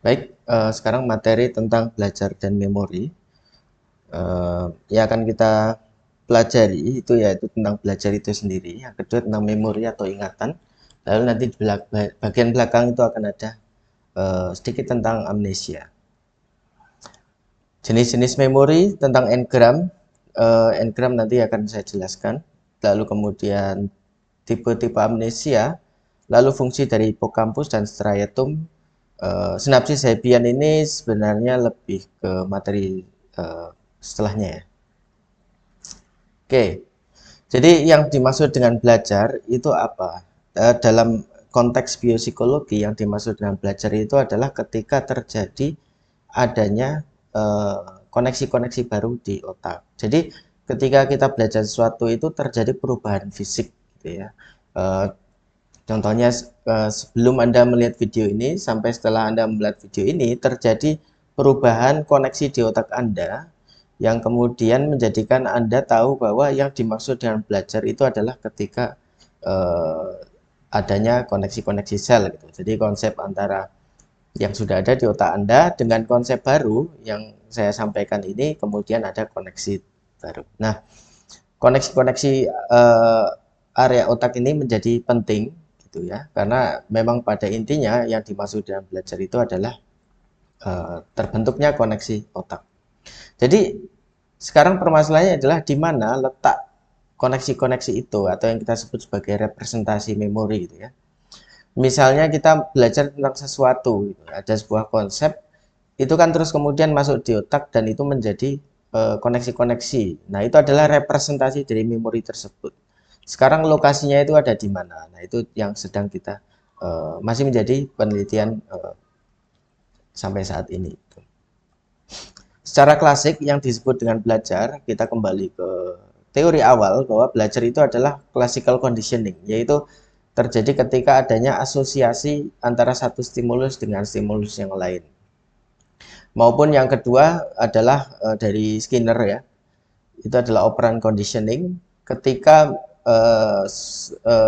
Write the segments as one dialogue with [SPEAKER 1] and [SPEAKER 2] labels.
[SPEAKER 1] Baik, sekarang materi tentang belajar dan memori. Yang akan kita pelajari itu yaitu tentang belajar itu sendiri. Yang kedua tentang memori atau ingatan. Lalu nanti di bagian belakang itu akan ada sedikit tentang amnesia. Jenis-jenis memori tentang engram, engram nanti akan saya jelaskan. Lalu kemudian tipe-tipe amnesia, lalu fungsi dari hipokampus dan striatum. Sinapsis Hebbian ini sebenarnya lebih ke materi setelahnya ya. Oke, jadi yang dimaksud dengan belajar itu apa? Dalam konteks biopsikologi yang dimaksud dengan belajar itu adalah ketika terjadi adanya koneksi-koneksi baru di otak. Jadi ketika kita belajar sesuatu itu terjadi perubahan fisik, gitu ya. Eh, Contohnya sebelum Anda melihat video ini sampai setelah Anda melihat video ini terjadi perubahan koneksi di otak Anda yang kemudian menjadikan Anda tahu bahwa yang dimaksud dengan belajar itu adalah ketika eh, adanya koneksi-koneksi sel gitu. Jadi konsep antara yang sudah ada di otak Anda dengan konsep baru yang saya sampaikan ini kemudian ada koneksi baru. Nah, koneksi-koneksi area otak ini menjadi penting gitu ya, karena memang pada intinya yang dimaksud dengan belajar itu adalah terbentuknya koneksi otak. Jadi sekarang permasalahannya adalah di mana letak koneksi-koneksi itu atau yang kita sebut sebagai representasi memori gitu ya. Misalnya kita belajar tentang sesuatu gitu, ada sebuah konsep itu kan terus kemudian masuk di otak dan itu menjadi koneksi-koneksi. Nah, itu adalah representasi dari memori tersebut. Sekarang lokasinya itu ada di mana? Nah, itu yang sedang kita masih menjadi penelitian sampai saat ini. Secara klasik yang disebut dengan belajar, kita kembali ke teori awal bahwa belajar itu adalah classical conditioning, yaitu terjadi ketika adanya asosiasi antara satu stimulus dengan stimulus yang lain. Maupun yang kedua adalah dari Skinner ya, itu adalah operant conditioning ketika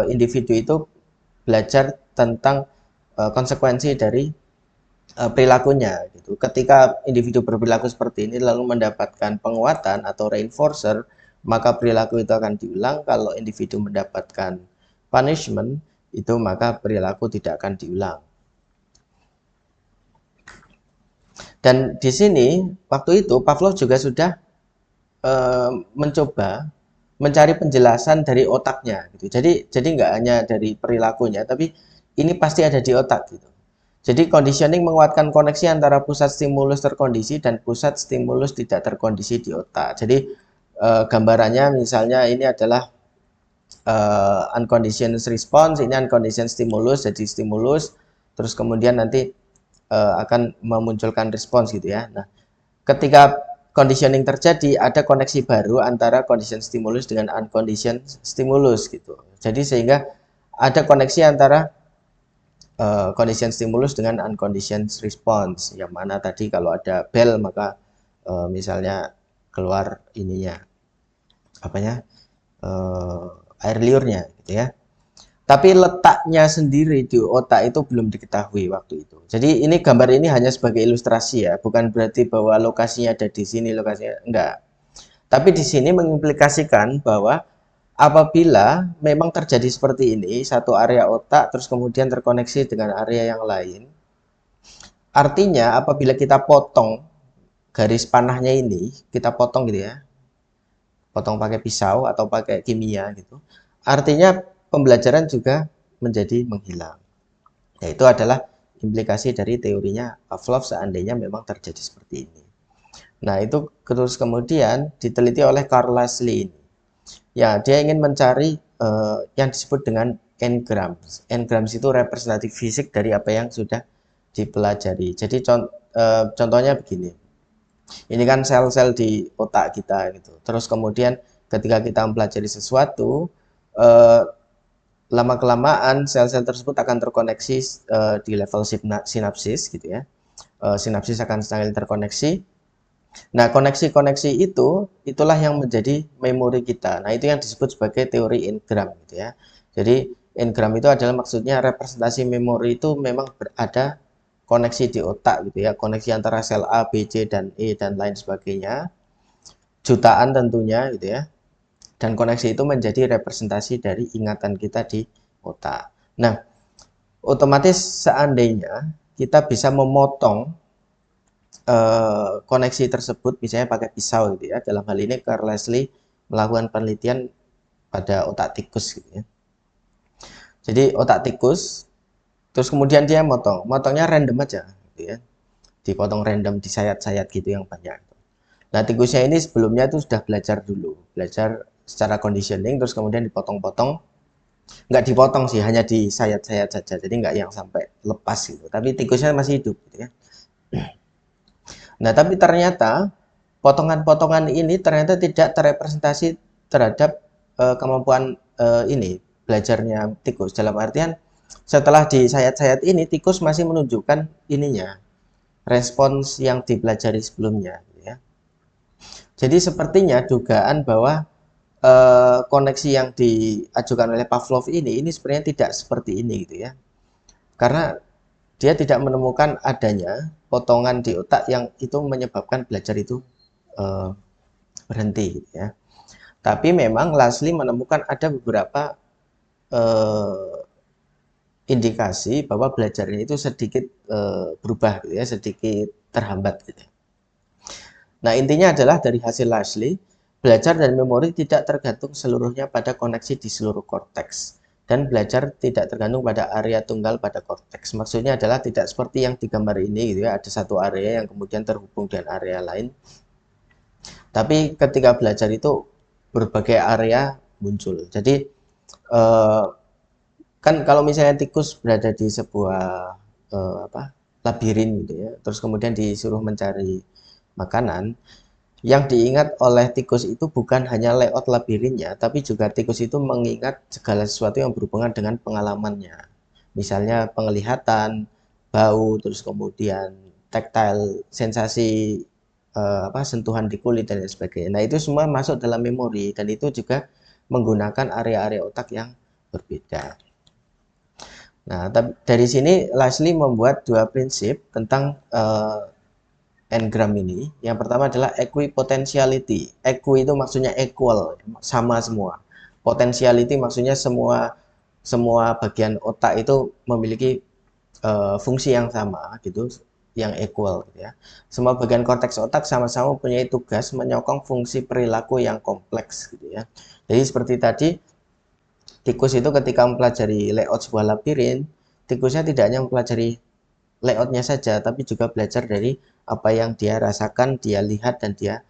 [SPEAKER 1] individu itu belajar tentang konsekuensi dari perilakunya gitu. Ketika individu berperilaku seperti ini lalu mendapatkan penguatan atau reinforcer, maka perilaku itu akan diulang. Kalau individu mendapatkan punishment, itu maka perilaku tidak akan diulang. Dan di sini waktu itu Pavlov juga sudah mencoba mencari penjelasan dari otaknya gitu. Jadi nggak hanya dari perilakunya, tapi ini pasti ada di otak gitu. Jadi conditioning menguatkan koneksi antara pusat stimulus terkondisi dan pusat stimulus tidak terkondisi di otak. Jadi gambarannya misalnya ini adalah unconditioned response, ini unconditioned stimulus, jadi stimulus, terus kemudian nanti akan memunculkan respons gitu ya. Nah, ketika conditioning terjadi, ada koneksi baru antara condition stimulus dengan unconditioned stimulus gitu. Jadi sehingga ada koneksi antara condition stimulus dengan unconditioned response. Yang mana tadi kalau ada bell maka misalnya keluar ininya apanya air liurnya gitu ya. Tapi letaknya sendiri di otak itu belum diketahui waktu itu. Jadi ini gambar ini hanya sebagai ilustrasi ya, bukan berarti bahwa lokasinya ada di sini, lokasinya enggak. Tapi di sini mengimplikasikan bahwa apabila memang terjadi seperti ini, satu area otak terus kemudian terkoneksi dengan area yang lain, artinya apabila kita potong garis panahnya ini, kita potong gitu ya, potong pakai pisau atau pakai kimia gitu, artinya pembelajaran juga menjadi menghilang. Yaitu adalah implikasi dari teorinya Pavlov seandainya memang terjadi seperti ini. Nah, itu terus kemudian diteliti oleh Carl Leslie ini. Ya, dia ingin mencari yang disebut dengan engrams. Engrams itu representatif fisik dari apa yang sudah dipelajari. Jadi contohnya begini. Ini kan sel-sel di otak kita gitu. Terus kemudian ketika kita mempelajari sesuatu, eh, lama-kelamaan sel-sel tersebut akan terkoneksi di level sinapsis gitu ya. Sinapsis akan saling terkoneksi. Nah, koneksi-koneksi itu itulah yang menjadi memori kita. Nah, itu yang disebut sebagai teori engram gitu ya. Jadi engram itu adalah maksudnya representasi memori itu memang berada koneksi di otak gitu ya, koneksi antara sel A, B, C, dan E dan lain sebagainya, jutaan tentunya gitu ya. Dan koneksi itu menjadi representasi dari ingatan kita di otak. Nah, otomatis seandainya kita bisa memotong koneksi tersebut misalnya pakai pisau gitu ya. Dalam hal ini Carl Leslie melakukan penelitian pada otak tikus gitu ya. Jadi otak tikus, terus kemudian dia motongnya random aja gitu ya. Dipotong random, disayat-sayat gitu yang banyak. Nah, tikusnya ini sebelumnya itu sudah belajar dulu, belajar secara conditioning, terus kemudian dipotong-potong, nggak dipotong sih, hanya disayat-sayat saja, jadi nggak yang sampai lepas gitu. Tapi tikusnya masih hidup gitu ya. Nah, tapi ternyata potongan-potongan ini ternyata tidak terrepresentasi terhadap kemampuan ini belajarnya tikus. Dalam artian setelah disayat-sayat ini tikus masih menunjukkan ininya respons yang dipelajari sebelumnya. Gitu ya. Jadi sepertinya dugaan bahwa koneksi yang diajukan oleh Pavlov ini sebenarnya tidak seperti ini gitu ya. Karena dia tidak menemukan adanya potongan di otak yang itu menyebabkan belajar itu berhenti gitu ya. Tapi memang Leslie menemukan ada beberapa indikasi bahwa belajarnya itu sedikit berubah gitu ya, sedikit terhambat gitu. Nah, intinya adalah dari hasil Leslie, belajar dan memori tidak tergantung seluruhnya pada koneksi di seluruh korteks. Dan belajar tidak tergantung pada area tunggal pada korteks. Maksudnya adalah tidak seperti yang digambar ini gitu ya, ada satu area yang kemudian terhubung dengan area lain. Tapi ketika belajar itu berbagai area muncul. Jadi kan kalau misalnya tikus berada di sebuah labirin gitu ya, terus kemudian disuruh mencari makanan, yang diingat oleh tikus itu bukan hanya layout labirinnya, tapi juga tikus itu mengingat segala sesuatu yang berhubungan dengan pengalamannya. Misalnya penglihatan, bau, terus kemudian tactile, sensasi sentuhan di kulit dan sebagainya. Nah, itu semua masuk dalam memori dan itu juga menggunakan area-area otak yang berbeda. Nah, dari sini Leslie membuat dua prinsip tentang engram ini. Yang pertama adalah equipotentiality. Equi itu maksudnya equal, sama semua. Potentiality maksudnya semua bagian otak itu memiliki fungsi yang sama gitu, yang equal gitu ya. Semua bagian korteks otak sama-sama punya tugas menyokong fungsi perilaku yang kompleks gitu ya. Jadi seperti tadi tikus itu ketika mempelajari layout sebuah labirin, tikusnya tidak hanya mempelajari layoutnya saja, tapi juga belajar dari apa yang dia rasakan, dia lihat, dan dia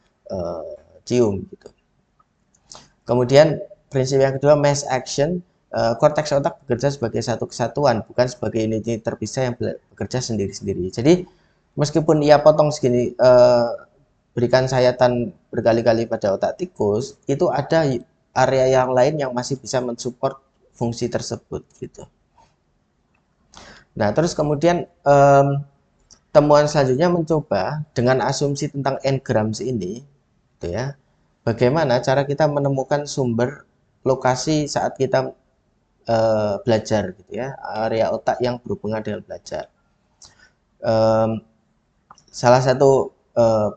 [SPEAKER 1] cium. Gitu. Kemudian prinsip yang kedua, mass action. Korteks otak bekerja sebagai satu kesatuan, bukan sebagai unit terpisah yang bekerja sendiri-sendiri. Jadi meskipun ia potong segini, berikan sayatan berkali-kali pada otak tikus, itu ada area yang lain yang masih bisa mensupport fungsi tersebut gitu. Nah, terus kemudian temuan selanjutnya mencoba dengan asumsi tentang engrams ini, gitu ya. Bagaimana cara kita menemukan sumber lokasi saat kita belajar, gitu ya, area otak yang berhubungan dengan belajar. Salah satu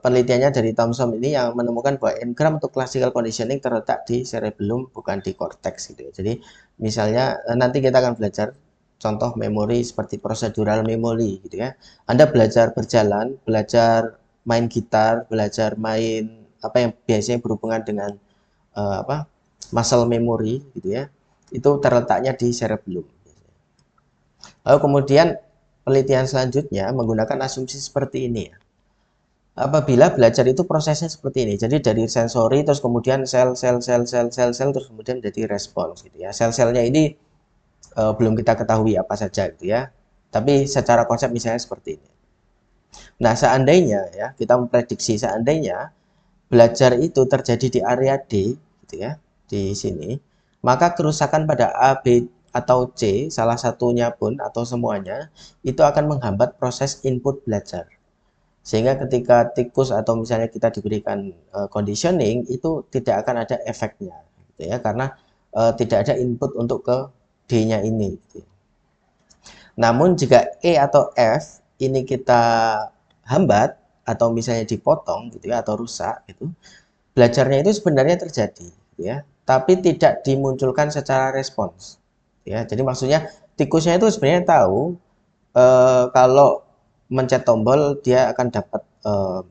[SPEAKER 1] penelitiannya dari Thomson ini yang menemukan bahwa engram untuk classical conditioning terletak di cerebellum bukan di korteks gitu ya. Jadi misalnya nanti kita akan belajar contoh memori seperti procedural memory gitu ya. Anda belajar berjalan, belajar main gitar, belajar main apa yang biasanya berhubungan dengan muscle memory gitu ya. Itu terletaknya di cerebellum. Lalu kemudian penelitian selanjutnya menggunakan asumsi seperti ini ya. Apabila belajar itu prosesnya seperti ini, jadi dari sensori terus kemudian sel terus kemudian jadi respons gitu ya. Sel-selnya ini belum kita ketahui apa saja gitu ya, tapi secara konsep misalnya seperti ini. Nah, seandainya ya kita memprediksi seandainya belajar itu terjadi di area D gitu ya, di sini, maka kerusakan pada A, B atau C salah satunya pun atau semuanya itu akan menghambat proses input belajar. Sehingga ketika tikus atau misalnya kita diberikan conditioning itu tidak akan ada efeknya gitu ya, karena tidak ada input untuk ke D-nya ini gitu. Namun jika E atau F ini kita hambat atau misalnya dipotong gitu ya atau rusak gitu, belajarnya itu sebenarnya terjadi gitu ya, tapi tidak dimunculkan secara respons ya. Jadi maksudnya tikusnya itu sebenarnya tahu kalau mencet tombol dia akan dapat eh,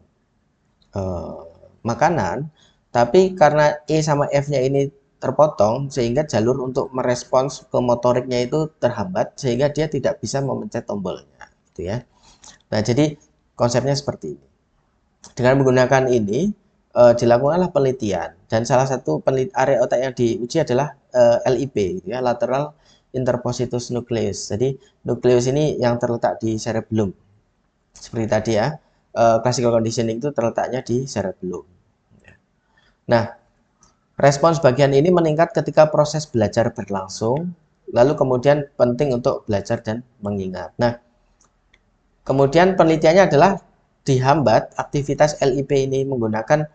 [SPEAKER 1] makanan, tapi karena E sama F-nya ini terpotong sehingga jalur untuk merespons ke motoriknya itu terhambat sehingga dia tidak bisa memencet tombolnya gitu ya. Nah, jadi konsepnya seperti ini. Dengan menggunakan ini dilakukanlah penelitian dan salah satu area otak yang diuji adalah LIP gitu ya, lateral interpositus nucleus. Jadi nukleus ini yang terletak di cerebellum. Seperti tadi ya, classical conditioning itu terletaknya di cerebellum. Nah, respons bagian ini meningkat ketika proses belajar berlangsung, lalu kemudian penting untuk belajar dan mengingat. Nah, kemudian penelitiannya adalah dihambat aktivitas LIP ini menggunakan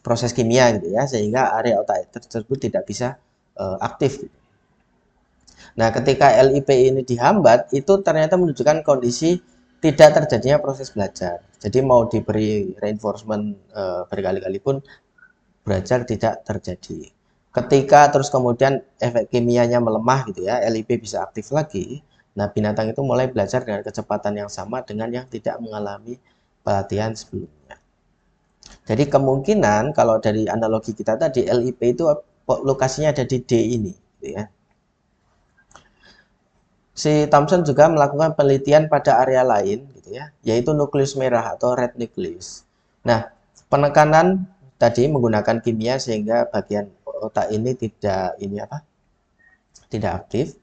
[SPEAKER 1] proses kimia gitu ya, sehingga area otak tersebut tidak bisa aktif. Nah, ketika LIP ini dihambat, itu ternyata menunjukkan kondisi tidak terjadinya proses belajar. Jadi mau diberi reinforcement berkali-kali pun belajar tidak terjadi. Ketika terus kemudian efek kimianya melemah gitu ya, LIP bisa aktif lagi. Nah, binatang itu mulai belajar dengan kecepatan yang sama dengan yang tidak mengalami pelatihan sebelumnya. Jadi kemungkinan kalau dari analogi kita tadi, LIP itu lokasinya ada di D ini gitu ya. Si Thomson juga melakukan penelitian pada area lain gitu ya, yaitu nukleus merah atau red nucleus. Nah, penekanan tadi menggunakan kimia sehingga bagian otak ini tidak aktif.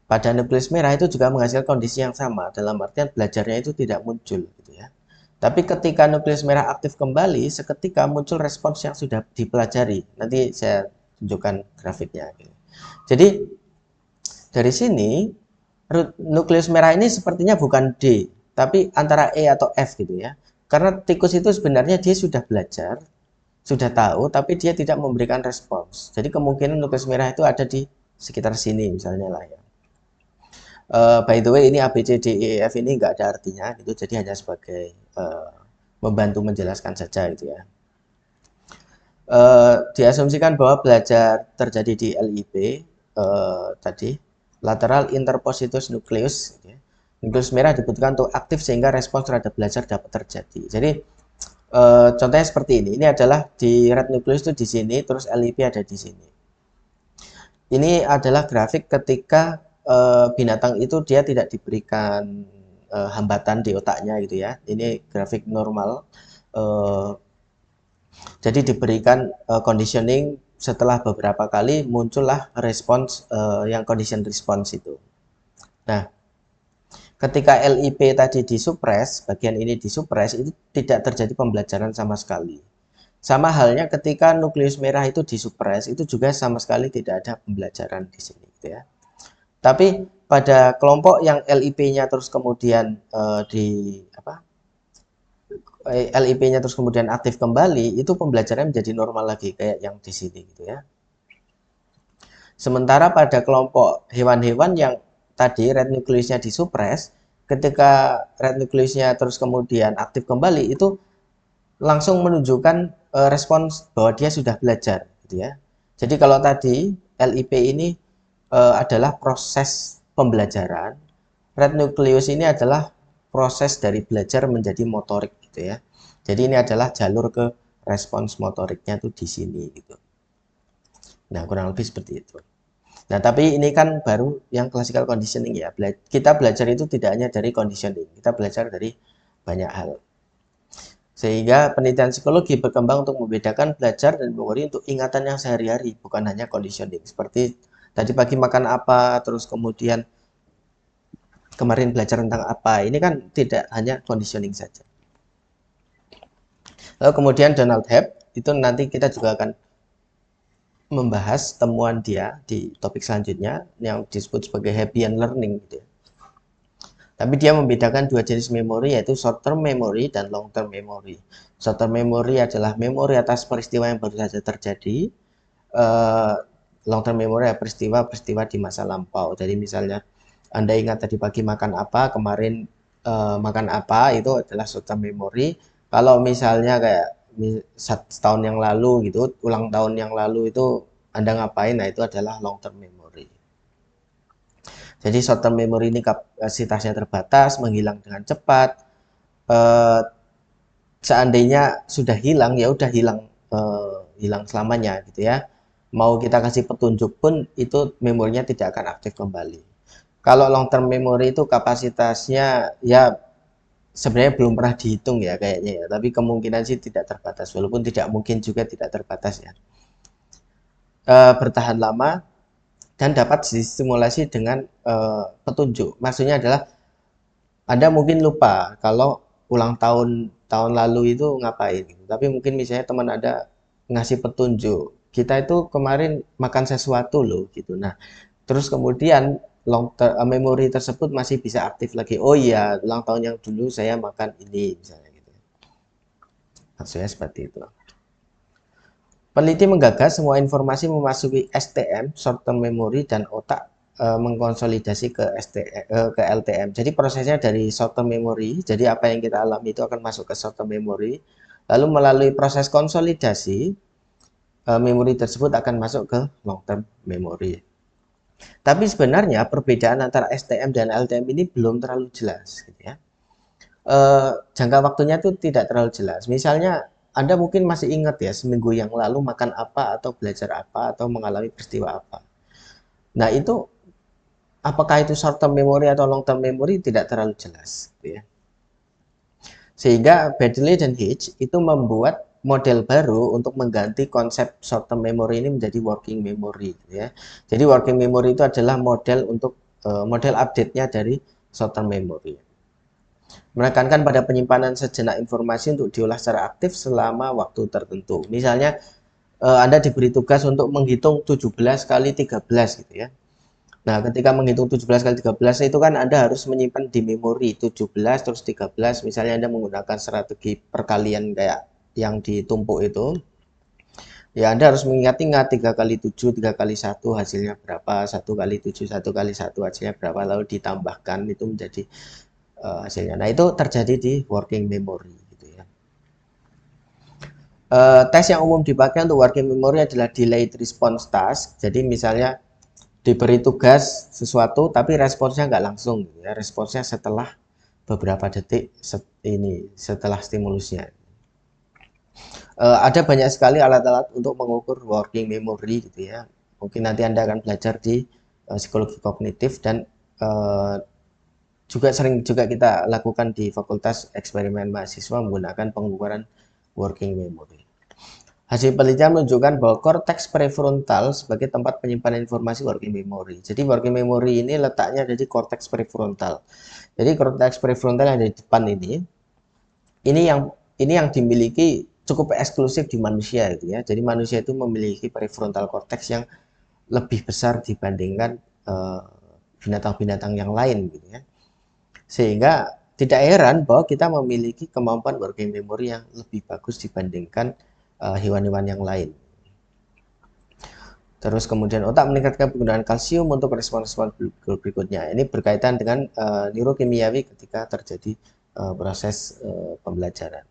[SPEAKER 1] Pada nukleus merah itu juga menghasilkan kondisi yang sama, dalam artian belajarnya itu tidak muncul gitu ya. Tapi ketika nukleus merah aktif kembali, seketika muncul respons yang sudah dipelajari. Nanti saya tunjukkan grafiknya. Jadi dari sini nukleus merah ini sepertinya bukan D, tapi antara E atau F gitu ya. Karena tikus itu sebenarnya dia sudah belajar, sudah tahu, tapi dia tidak memberikan respons. Jadi kemungkinan nukleus merah itu ada di sekitar sini misalnya lah ya. By the way, ini A, B, C, D, E, F ini nggak ada artinya gitu, jadi hanya sebagai membantu menjelaskan saja gitu ya. Diasumsikan bahwa belajar terjadi di LIP tadi lateral interpositus nucleus. Nukleus merah dibutuhkan untuk aktif sehingga respons terhadap belajar dapat terjadi. Jadi contohnya seperti ini. Ini adalah di red nucleus itu di sini, terus LIP ada di sini. Ini adalah grafik ketika binatang itu dia tidak diberikan hambatan di otaknya gitu ya. Ini grafik normal. Jadi diberikan conditioning setelah beberapa kali muncullah respons yang condition response itu. Nah, ketika LIP tadi disupres, bagian ini disupres, itu tidak terjadi pembelajaran sama sekali. Sama halnya ketika nukleus merah itu disupres, itu juga sama sekali tidak ada pembelajaran di sini gitu ya. Tapi pada kelompok yang LIP-nya terus kemudian LIP-nya terus kemudian aktif kembali, itu pembelajaran menjadi normal lagi kayak yang di sini gitu ya. Sementara pada kelompok hewan-hewan yang tadi red nucleusnya disupres, ketika red nucleusnya terus kemudian aktif kembali, itu langsung menunjukkan respons bahwa dia sudah belajar gitu ya. Jadi kalau tadi LIP ini adalah proses pembelajaran, red nucleus ini adalah proses dari belajar menjadi motorik gitu ya. Jadi ini adalah jalur ke respons motoriknya tuh di sini gitu. Nah, kurang lebih seperti itu. Nah, tapi ini kan baru yang classical conditioning ya. Kita belajar itu tidak hanya dari conditioning, kita belajar dari banyak hal. Sehingga penelitian psikologi berkembang untuk membedakan belajar dan memori untuk ingatan yang sehari-hari, bukan hanya conditioning. Seperti tadi pagi makan apa, terus kemudian kemarin belajar tentang apa. Ini kan tidak hanya conditioning saja. Lalu kemudian Donald Hebb, itu nanti kita juga akan membahas temuan dia di topik selanjutnya yang disebut sebagai Hebbian learning gitu ya. Tapi dia membedakan dua jenis memori, yaitu short term memory dan long term memory. Short term memory adalah memori atas peristiwa yang baru saja terjadi. Long term memory adalah peristiwa-peristiwa di masa lampau. Jadi misalnya Anda ingat tadi pagi makan apa, kemarin makan apa, itu adalah short term memory. Kalau misalnya kayak setahun yang lalu gitu, ulang tahun yang lalu itu Anda ngapain, nah itu adalah long term memory. Jadi short term memory ini kapasitasnya terbatas, menghilang dengan cepat. Eh, Seandainya sudah hilang, ya udah hilang, hilang selamanya gitu ya. Mau kita kasih petunjuk pun itu memorinya tidak akan aktif kembali. Kalau long term memory itu kapasitasnya ya sebenarnya belum pernah dihitung ya kayaknya ya, tapi kemungkinan sih tidak terbatas, walaupun tidak mungkin juga tidak terbatas ya. Bertahan lama dan dapat distimulasi dengan petunjuk. Maksudnya adalah Anda mungkin lupa kalau ulang tahun tahun lalu itu ngapain gitu. Tapi mungkin misalnya teman Anda ngasih petunjuk, kita itu kemarin makan sesuatu loh gitu. Nah, terus kemudian memory tersebut masih bisa aktif lagi. Oh iya, ulang tahun yang dulu saya makan ini misalnya gitu. Maksudnya seperti itu. Peneliti menggagas semua informasi memasuki STM, short term memory, dan otak mengkonsolidasi ke ke LTM. Jadi prosesnya dari short term memory, jadi apa yang kita alami itu akan masuk ke short term memory, lalu melalui proses konsolidasi, memori tersebut akan masuk ke long term memory. Tapi sebenarnya perbedaan antara STM dan LTM ini belum terlalu jelas, gitu ya. Jangka waktunya itu tidak terlalu jelas. Misalnya Anda mungkin masih ingat ya seminggu yang lalu makan apa atau belajar apa atau mengalami peristiwa apa. Nah itu apakah itu short term memory atau long term memory tidak terlalu jelas, gitu ya. Sehingga Bedley dan Hitch itu membuat model baru untuk mengganti konsep short term memory ini menjadi working memory, gitu ya. Jadi working memory itu adalah model untuk model update-nya dari short term memory. Menekankan pada penyimpanan sejenak informasi untuk diolah secara aktif selama waktu tertentu. Misalnya Anda diberi tugas untuk menghitung 17 kali 13 gitu ya. Nah, ketika menghitung 17 kali 13 itu kan Anda harus menyimpan di memori 17 terus 13. Misalnya Anda menggunakan strategi perkalian kayak yang ditumpuk itu. Ya, Anda harus mengingat-ingat 3 kali 7, 3 kali 1 hasilnya berapa, 1 kali 7, 1 kali 1 hasilnya berapa, lalu ditambahkan itu menjadi hasilnya. Nah, itu terjadi di working memory gitu ya. Tes yang umum dipakai untuk working memory adalah delayed response task. Jadi misalnya diberi tugas sesuatu tapi responsnya nggak langsung gitu ya. Responsnya setelah beberapa detik setelah stimulusnya. Ada banyak sekali alat-alat untuk mengukur working memory gitu ya. Mungkin nanti Anda akan belajar di psikologi kognitif dan uh, juga sering juga kita lakukan di fakultas eksperimen mahasiswa menggunakan pengukuran working memory. Hasil penelitian menunjukkan bahwa korteks prefrontal sebagai tempat penyimpanan informasi working memory. Jadi working memory ini letaknya ada di korteks prefrontal. Jadi korteks prefrontal yang ada di depan ini yang dimiliki cukup eksklusif di manusia itu ya. Jadi manusia itu memiliki prefrontal cortex yang lebih besar dibandingkan binatang-binatang yang lain gitu ya. Sehingga tidak heran bahwa kita memiliki kemampuan working memory yang lebih bagus dibandingkan hewan-hewan yang lain. Terus kemudian otak meningkatkan penggunaan kalsium untuk respon-respon berikutnya. Ini berkaitan dengan neurokimiawi ketika terjadi proses pembelajaran.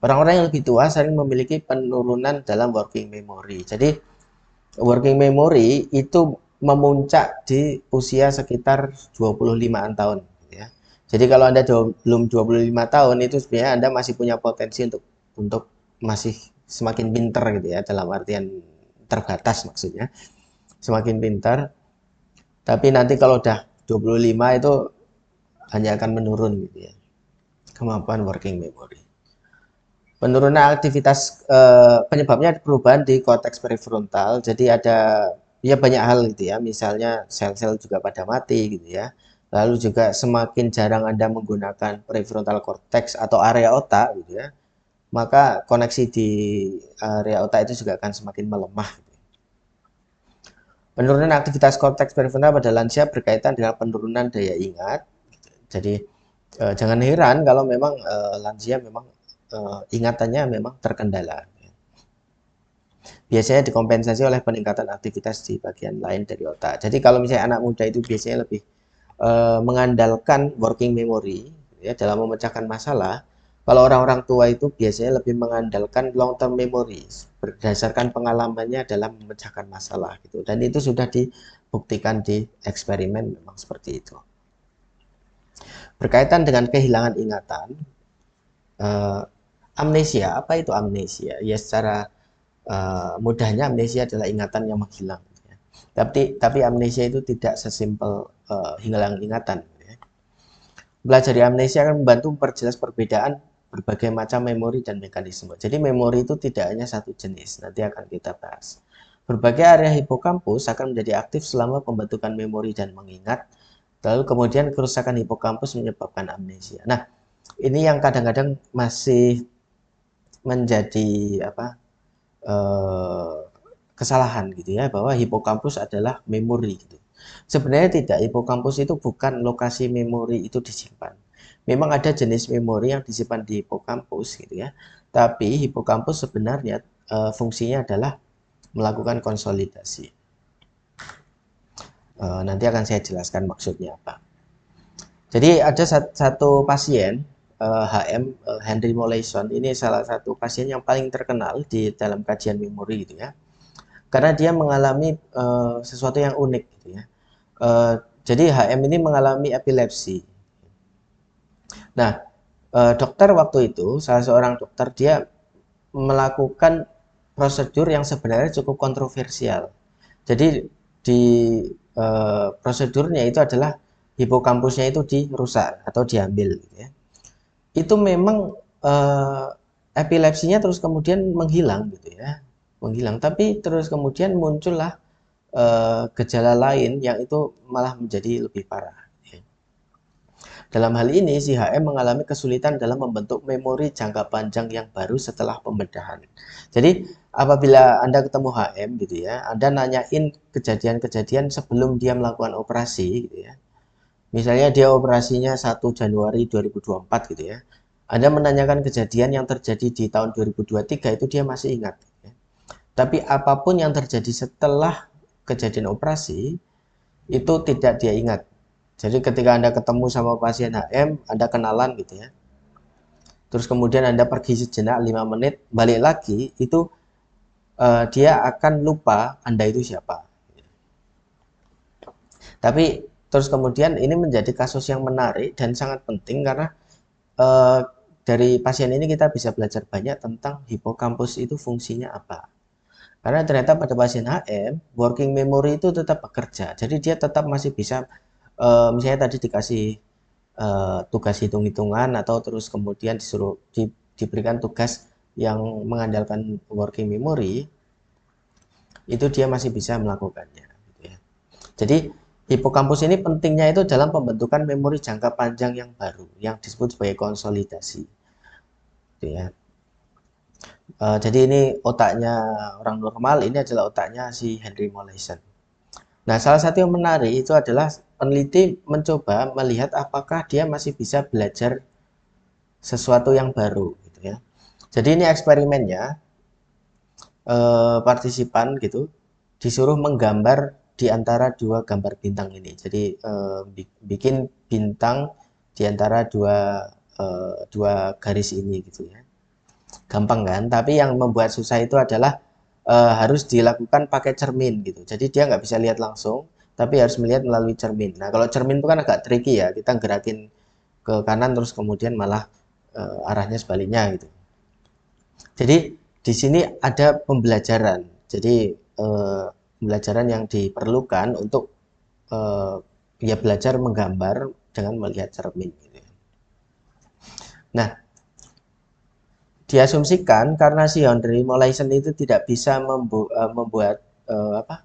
[SPEAKER 1] Orang-orang yang lebih tua sering memiliki penurunan dalam working memory. Jadi working memory itu memuncak di usia sekitar 25-an tahun ya. Jadi kalau Anda belum 25 tahun itu sebenarnya Anda masih punya potensi untuk masih semakin pintar gitu ya, dalam artian terbatas maksudnya. Semakin pintar. Tapi nanti kalau udah 25 itu hanya akan menurun gitu ya. Kemampuan working memory. Penurunan aktivitas penyebabnya perubahan di korteks prefrontal. Jadi ada ya banyak hal gitu ya. Misalnya sel-sel juga pada mati gitu ya. Lalu juga semakin jarang Anda menggunakan prefrontal cortex atau area otak gitu ya. Maka koneksi di area otak itu juga akan semakin melemah. Penurunan aktivitas korteks prefrontal pada lansia berkaitan dengan penurunan daya ingat. Jadi jangan heran kalau memang lansia memang ingatannya memang terkendala. biasanya dikompensasi oleh peningkatan aktivitas di bagian lain dari otak. Jadi kalau misalnya anak muda itu biasanya lebih mengandalkan working memory ya dalam memecahkan masalah. Kalau orang-orang tua itu biasanya lebih mengandalkan long term memory berdasarkan pengalamannya dalam memecahkan masalah gitu. Dan itu sudah dibuktikan di eksperimen memang seperti itu. Berkaitan dengan kehilangan ingatan, amnesia, apa itu amnesia? Ya secara mudahnya amnesia adalah ingatan yang menghilang. Ya. Tapi amnesia itu tidak sesimpel hilang ingatan. Ya. Belajar amnesia akan membantu memperjelas perbedaan berbagai macam memori dan mekanisme. Jadi memori itu tidak hanya satu jenis, nanti akan kita bahas. Berbagai area hipokampus akan menjadi aktif selama pembentukan memori dan mengingat, lalu kemudian kerusakan hipokampus menyebabkan amnesia. Nah, ini yang kadang-kadang masih menjadi kesalahan gitu ya, bahwa hipokampus adalah memori gitu. Sebenarnya tidak, hipokampus itu bukan lokasi memori itu disimpan. Memang ada jenis memori yang disimpan di hipokampus gitu ya. Tapi hipokampus sebenarnya fungsinya adalah melakukan konsolidasi. Nanti akan saya jelaskan maksudnya apa. Jadi ada satu pasien HM Henry Molaison, ini salah satu pasien yang paling terkenal di dalam kajian memori gitu ya. Karena dia mengalami sesuatu yang unik gitu ya. Jadi HM ini mengalami epilepsi. Nah, dokter waktu itu, salah seorang dokter, dia melakukan prosedur yang sebenarnya cukup kontroversial. Jadi di prosedurnya itu adalah hipokampusnya itu dirusak atau diambil gitu ya. Itu memang epilepsinya terus kemudian menghilang gitu ya. Menghilang, tapi terus kemudian muncullah gejala lain yang itu malah menjadi lebih parah. Dalam hal ini, si HM mengalami kesulitan dalam membentuk memori jangka panjang yang baru setelah pembedahan. Jadi, apabila Anda ketemu HM gitu ya, Anda nanyain kejadian-kejadian sebelum dia melakukan operasi gitu ya. Misalnya dia operasinya 1 Januari 2024 gitu ya. Anda menanyakan kejadian yang terjadi di tahun 2023 itu dia masih ingat. Gitu ya. Tapi apapun yang terjadi setelah kejadian operasi itu tidak dia ingat. Jadi ketika Anda ketemu sama pasien HM, Anda kenalan gitu ya. Terus kemudian Anda pergi sejenak 5 menit, balik lagi, itu dia akan lupa Anda itu siapa. Tapi terus kemudian ini menjadi kasus yang menarik dan sangat penting karena dari pasien ini kita bisa belajar banyak tentang hipokampus itu fungsinya apa. Karena ternyata pada pasien HM, working memory itu tetap bekerja. Jadi dia tetap masih bisa misalnya tadi dikasih tugas hitung-hitungan atau terus kemudian diberikan tugas yang mengandalkan working memory, itu dia masih bisa melakukannya. Gitu ya. Jadi hipokampus ini pentingnya itu dalam pembentukan memori jangka panjang yang baru, yang disebut sebagai konsolidasi. Gitu ya. Jadi ini otaknya orang normal, ini adalah otaknya si Henry Molaison. Nah, salah satu yang menarik itu adalah peneliti mencoba melihat apakah dia masih bisa belajar sesuatu yang baru gitu ya. Jadi ini eksperimennya, partisipan gitu disuruh menggambar di antara dua gambar bintang ini. Jadi bikin bintang di antara dua garis ini gitu ya. Gampang kan? Tapi yang membuat susah itu adalah harus dilakukan pakai cermin gitu. Jadi dia nggak bisa lihat langsung, tapi harus melihat melalui cermin. Nah, kalau cermin itu kan agak tricky ya. Kita gerakin ke kanan terus kemudian malah arahnya sebaliknya gitu. Jadi di sini ada pembelajaran. Jadi pembelajaran yang diperlukan untuk ya belajar menggambar dengan melihat cermin. Gitu. Nah, diasumsikan karena si Henry Molaison itu tidak bisa membuat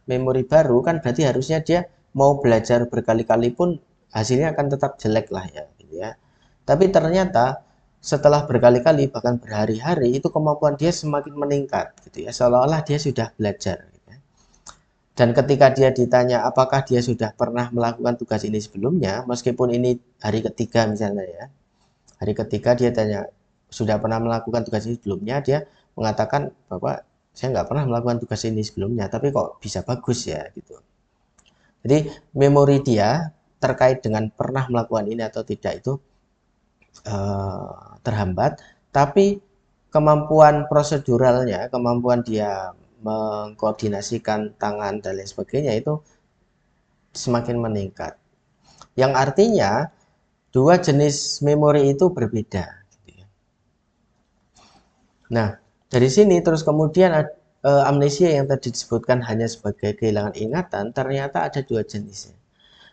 [SPEAKER 1] memori baru, kan berarti harusnya dia mau belajar berkali-kali pun hasilnya akan tetap jelek lah ya, gitu ya. Tapi ternyata setelah berkali-kali bahkan berhari-hari itu kemampuan dia semakin meningkat, gitu ya, seolah-olah dia sudah belajar. Gitu ya. Dan ketika dia ditanya apakah dia sudah pernah melakukan tugas ini sebelumnya, meskipun ini hari ketiga misalnya ya, hari ketiga dia tanya sudah pernah melakukan tugas ini sebelumnya, dia mengatakan bahwa saya nggak pernah melakukan tugas ini sebelumnya, tapi kok bisa bagus ya gitu. Jadi memori dia terkait dengan pernah melakukan ini atau tidak itu terhambat, tapi kemampuan proseduralnya, kemampuan dia mengkoordinasikan tangan dan lain sebagainya itu semakin meningkat. Yang artinya dua jenis memori itu berbeda. Nah, dari sini terus kemudian amnesia yang tadi disebutkan hanya sebagai kehilangan ingatan, ternyata ada dua jenisnya.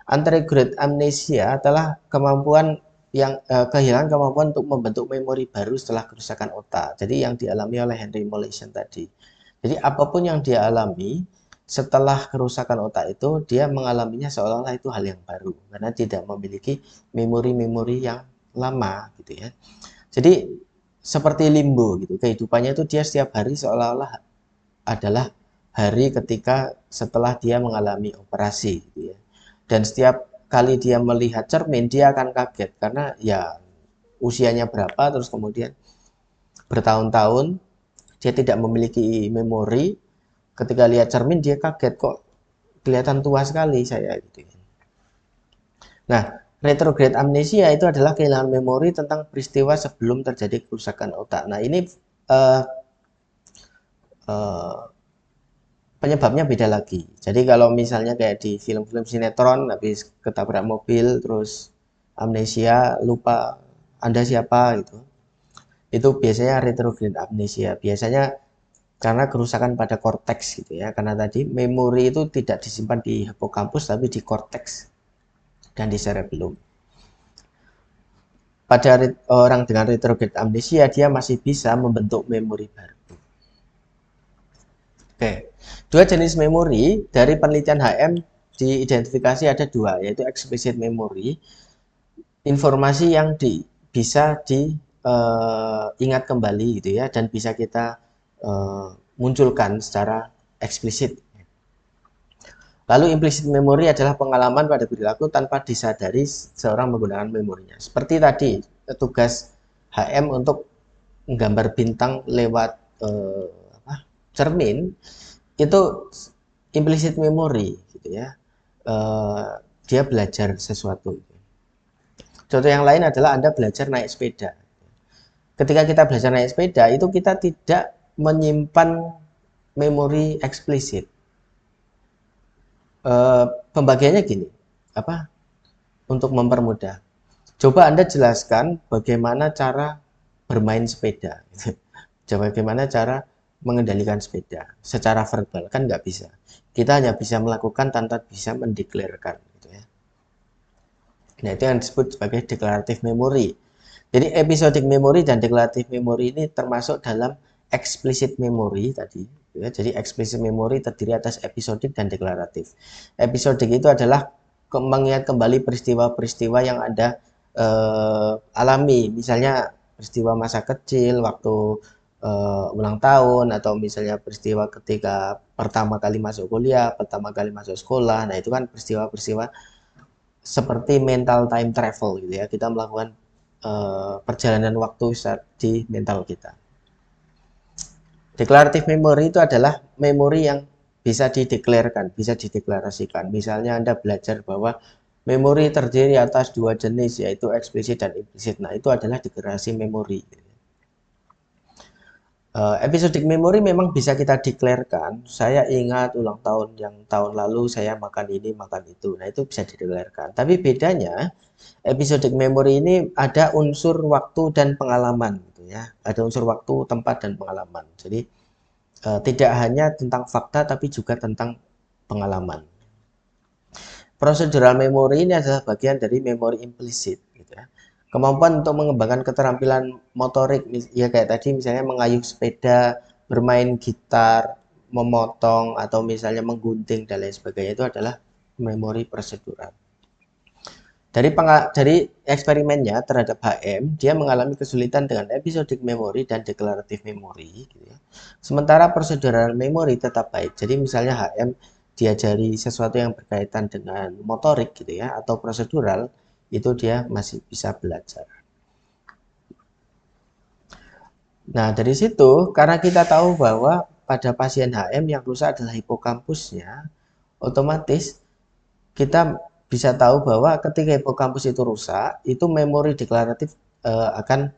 [SPEAKER 1] Anterograde amnesia adalah kemampuan yang kehilangan kemampuan untuk membentuk memori baru setelah kerusakan otak. Jadi yang dialami oleh Henry Molaison tadi. Jadi apapun yang dia alami setelah kerusakan otak itu, dia mengalaminya seolah-olah itu hal yang baru karena tidak memiliki memori-memori yang lama gitu ya. Jadi seperti limbo gitu. Kehidupannya itu dia setiap hari seolah-olah adalah hari ketika setelah dia mengalami operasi gitu ya. Dan setiap kali dia melihat cermin dia akan kaget karena ya usianya berapa terus kemudian bertahun-tahun dia tidak memiliki memori, ketika lihat cermin dia kaget kok kelihatan tua sekali saya gitu. Nah, retrograde amnesia itu adalah kehilangan memori tentang peristiwa sebelum terjadi kerusakan otak. Nah, ini uh, uh, penyebabnya beda lagi. Jadi kalau misalnya kayak di film-film sinetron habis ketabrak mobil terus amnesia, lupa Anda siapa gitu. Itu biasanya retrograde amnesia. Biasanya karena kerusakan pada korteks gitu ya. Karena tadi memori itu tidak disimpan di hipokampus tapi di korteks dan di cerebellum. Pada orang dengan retrograde amnesia dia masih bisa membentuk memori baru. Oke. Dua jenis memori dari penelitian HM diidentifikasi ada dua, yaitu explicit memory, informasi yang bisa diingat kembali gitu ya, dan bisa kita munculkan secara eksplisit. Lalu implicit memory adalah pengalaman pada perilaku tanpa disadari seorang menggunakan memorinya. Seperti tadi tugas HM untuk menggambar bintang lewat cermin itu implicit memory gitu ya. Dia belajar sesuatu. Contoh yang lain adalah Anda belajar naik sepeda. Ketika kita belajar naik sepeda itu kita tidak menyimpan memori eksplisit. Pembagiannya gini, untuk mempermudah. Coba Anda jelaskan bagaimana cara bermain sepeda. Bagaimana cara mengendalikan sepeda secara verbal, kan nggak bisa. Kita hanya bisa melakukan tanpa bisa mendeklarasikan gitu ya. Nah, itu yang disebut sebagai declarative memory. Jadi episodic memory dan declarative memory ini termasuk dalam explicit memory tadi ya. Jadi explicit memory terdiri atas episodik dan deklaratif. Episodik itu adalah mengingat kembali peristiwa-peristiwa yang Anda alami, misalnya peristiwa masa kecil waktu ulang tahun, atau misalnya peristiwa ketika pertama kali masuk kuliah, pertama kali masuk sekolah. Nah, itu kan peristiwa-peristiwa seperti mental time travel gitu ya. Kita melakukan perjalanan waktu di mental kita. Declarative memory itu adalah memori yang bisa dideklarasikan, bisa dideklarasikan. Misalnya Anda belajar bahwa memori terdiri atas dua jenis, yaitu eksplisit dan implisit. Nah, itu adalah deklarasi memori. Episodic memory memang bisa kita deklarasikan. Saya ingat ulang tahun yang tahun lalu saya makan ini, makan itu. Nah, itu bisa dideklarasikan. Tapi bedanya, episodic memory ini ada unsur waktu dan pengalaman. Gitu ya. Ada unsur waktu, tempat, dan pengalaman. Jadi, tidak hanya tentang fakta, tapi juga tentang pengalaman. Procedural memory ini adalah bagian dari memori implisit. Gitu ya. Kemampuan untuk mengembangkan keterampilan motorik, ya kayak tadi misalnya mengayuh sepeda, bermain gitar, memotong, atau misalnya menggunting dan lain sebagainya, itu adalah memori prosedural. Dari eksperimennya terhadap HM, dia mengalami kesulitan dengan episodic memory dan declarative memory. Gitu ya. Sementara procedural memory tetap baik. Jadi misalnya HM diajari sesuatu yang berkaitan dengan motorik gitu ya, atau prosedural, itu dia masih bisa belajar. Nah, dari situ karena kita tahu bahwa pada pasien HM yang rusak adalah hipokampusnya, otomatis kita bisa tahu bahwa ketika hipokampus itu rusak, itu memori deklaratif akan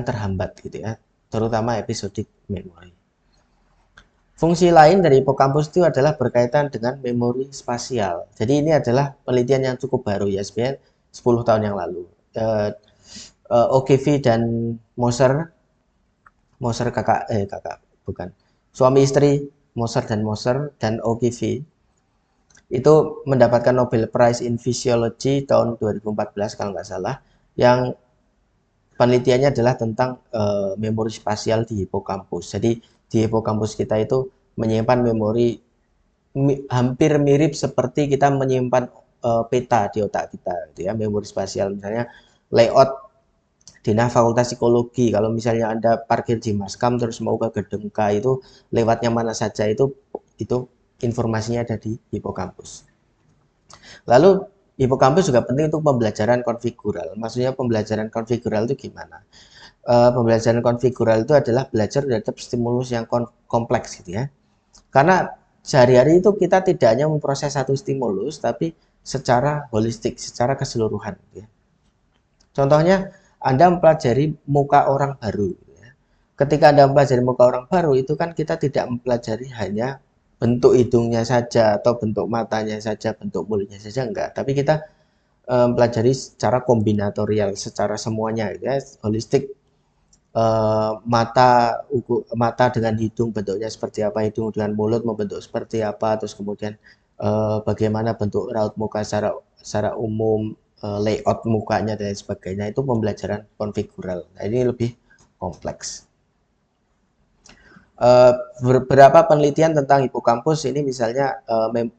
[SPEAKER 1] terhambat gitu ya, terutama episodik memori. Fungsi lain dari hipokampus itu adalah berkaitan dengan memori spasial. Jadi ini adalah penelitian yang cukup baru ya, sebenarnya 10 tahun yang lalu. Ogilvy dan Moser suami istri Moser dan Ogilvy itu mendapatkan Nobel Prize in Physiology tahun 2014 kalau nggak salah, yang penelitiannya adalah tentang memori spasial di hipokampus. Jadi di hipokampus kita itu menyimpan memori hampir mirip seperti kita menyimpan peta di otak kita, gitu ya, memori spasial. Misalnya layout di Fakultas Psikologi, kalau misalnya Anda parkir di Maskam terus mau ke gedung K, itu lewatnya mana saja, itu informasinya ada di hipokampus. Lalu hipokampus juga penting untuk pembelajaran konfigural. Maksudnya pembelajaran konfigural itu gimana? Pembelajaran konfigural itu adalah belajar terhadap stimulus yang kompleks gitu ya. Karena sehari-hari itu kita tidak hanya memproses satu stimulus, tapi secara holistik, secara keseluruhan gitu ya. Contohnya, Anda mempelajari muka orang baru. Ketika Anda mempelajari muka orang baru, itu kan kita tidak mempelajari hanya bentuk hidungnya saja, atau bentuk matanya saja, bentuk mulutnya saja, enggak. Tapi kita mempelajari secara kombinatorial, secara semuanya, ya, holistik. Mata dengan hidung bentuknya seperti apa, hidung dengan mulut membentuk seperti apa, terus kemudian bagaimana bentuk raut muka secara umum, layout mukanya dan sebagainya, itu pembelajaran konfigural. Nah, ini lebih kompleks. Beberapa penelitian tentang hipokampus ini misalnya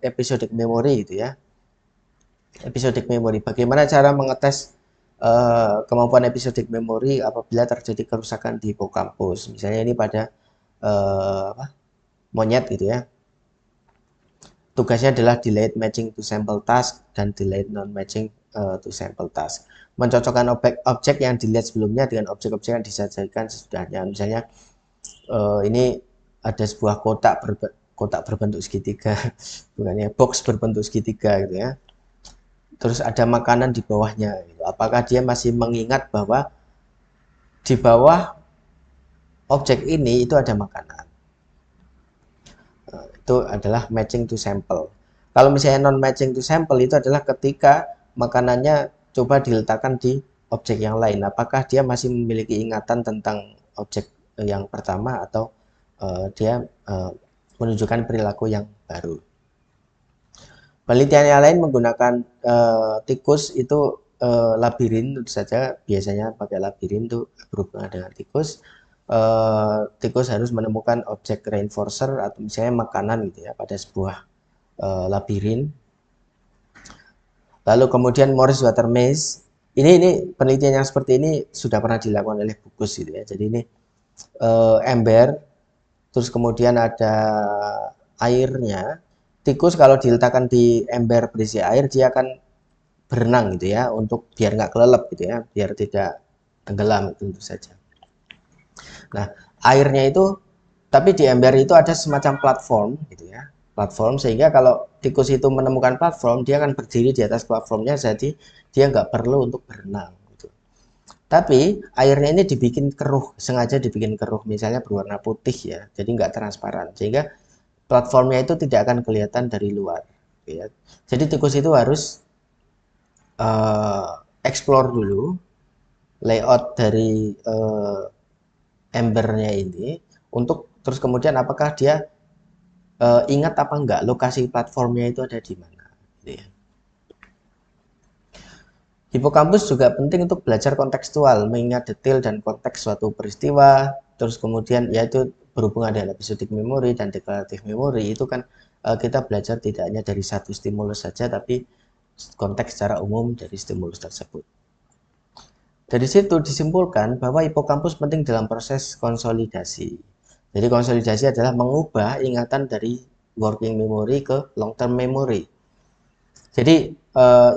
[SPEAKER 1] episodic memory gitu ya. Episodic memory, bagaimana cara mengetes kemampuan episodic memory apabila terjadi kerusakan di hipokampus. Misalnya ini pada monyet gitu ya. Tugasnya adalah delayed matching to sample task dan delayed non-matching to sample task. Mencocokkan objek yang dilihat sebelumnya dengan objek-objek yang disajikan sesudahnya. Misalnya ini ada sebuah kotak berbentuk segitiga, bukannya box berbentuk segitiga gitu ya. Terus ada makanan di bawahnya. Apakah dia masih mengingat bahwa di bawah objek ini itu ada makanan? Itu adalah matching to sample. Kalau misalnya non matching to sample, itu adalah ketika makanannya coba diletakkan di objek yang lain, apakah dia masih memiliki ingatan tentang objek yang pertama, atau dia menunjukkan perilaku yang baru. Penelitian yang lain menggunakan tikus itu labirin, tentu saja biasanya pakai labirin itu berhubungan dengan tikus. Tikus harus menemukan objek reinforcer atau misalnya makanan gitu ya pada sebuah labirin. Lalu kemudian Morris Water Maze, ini penelitian yang seperti ini sudah pernah dilakukan oleh Bukus gitu ya. Jadi ini ember, terus kemudian ada airnya. Tikus kalau diletakkan di ember berisi air, dia akan berenang gitu ya, untuk biar nggak kelelep gitu ya, biar tidak tenggelam, tentu saja. Nah, airnya itu, tapi di ember itu ada semacam platform gitu ya, platform, sehingga kalau tikus itu menemukan platform, dia akan berdiri di atas platformnya, jadi dia nggak perlu untuk berenang gitu. Tapi airnya ini dibikin keruh, sengaja dibikin keruh, misalnya berwarna putih ya, jadi nggak transparan, sehingga platformnya itu tidak akan kelihatan dari luar ya. Jadi tikus itu harus explore dulu layout dari embernya ini, untuk terus kemudian apakah dia ingat apa enggak lokasi platformnya itu ada di mana gitu ya. Hipokampus juga penting untuk belajar kontekstual, mengingat detail dan konteks suatu peristiwa, terus kemudian yaitu berhubungan dengan episodic memory dan declarative memory. Itu kan kita belajar tidak hanya dari satu stimulus saja, tapi konteks secara umum dari stimulus tersebut. Dari situ disimpulkan bahwa hipokampus penting dalam proses konsolidasi. Jadi konsolidasi adalah mengubah ingatan dari working memory ke long term memory. Jadi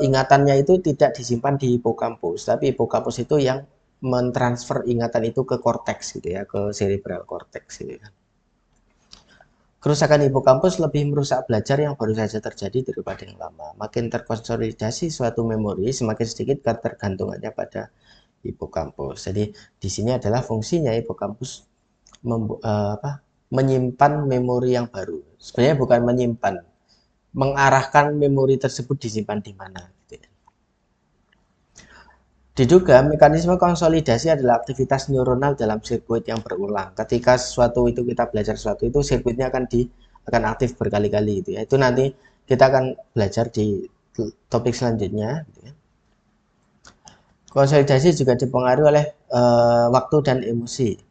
[SPEAKER 1] ingatannya itu tidak disimpan di hipokampus, tapi hipokampus itu yang mentransfer ingatan itu ke korteks gitu ya, ke cerebral cortex gitu ya. Kerusakan hipokampus lebih merusak belajar yang baru saja terjadi daripada yang lama. Makin terkonsolidasi suatu memori, semakin sedikit ketergantungannya pada hipokampus. Jadi di sini adalah fungsinya hipokampus menyimpan memori yang baru. Sebenarnya bukan menyimpan, mengarahkan memori tersebut disimpan di mana. Gitu ya. Diduga mekanisme konsolidasi adalah aktivitas neuronal dalam sirkuit yang berulang. Ketika sesuatu itu kita belajar sesuatu itu sirkuitnya akan aktif berkali-kali gitu ya. Itu nanti kita akan belajar di topik selanjutnya gitu ya. Konsolidasi juga dipengaruhi oleh waktu dan emosi.